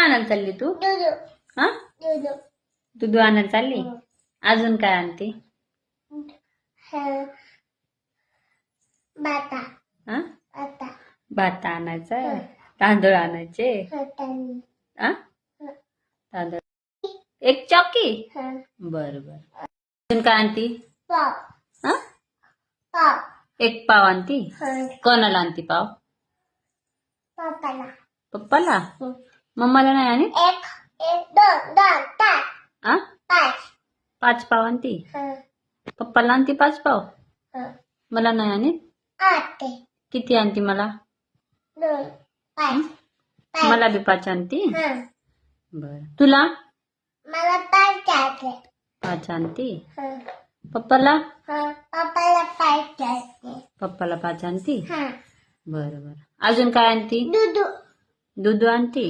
आणायला चालली तू? हा, दूध आणायला चालली. अजून काय आणते? हा, भात आणायचा, तांदूळ आणायचे. हा, तांदूळ, एक चौकी. बर बर. अजून काय आणती? हा, एक पाव आणती. कोणाला आणती पाव? पप्पाला. मम्माला नाही आणि? आ? 5 पाव आणती. पप्पाला आणती 5 पाव. मला नाही आणि? किती आणती मला? मला बी 5 आणती. बर. तुला? मला 5 आणती. पप्पाला? पप्पाला 5 आणती. बर बर. अजून काय आणती? दूध आणती.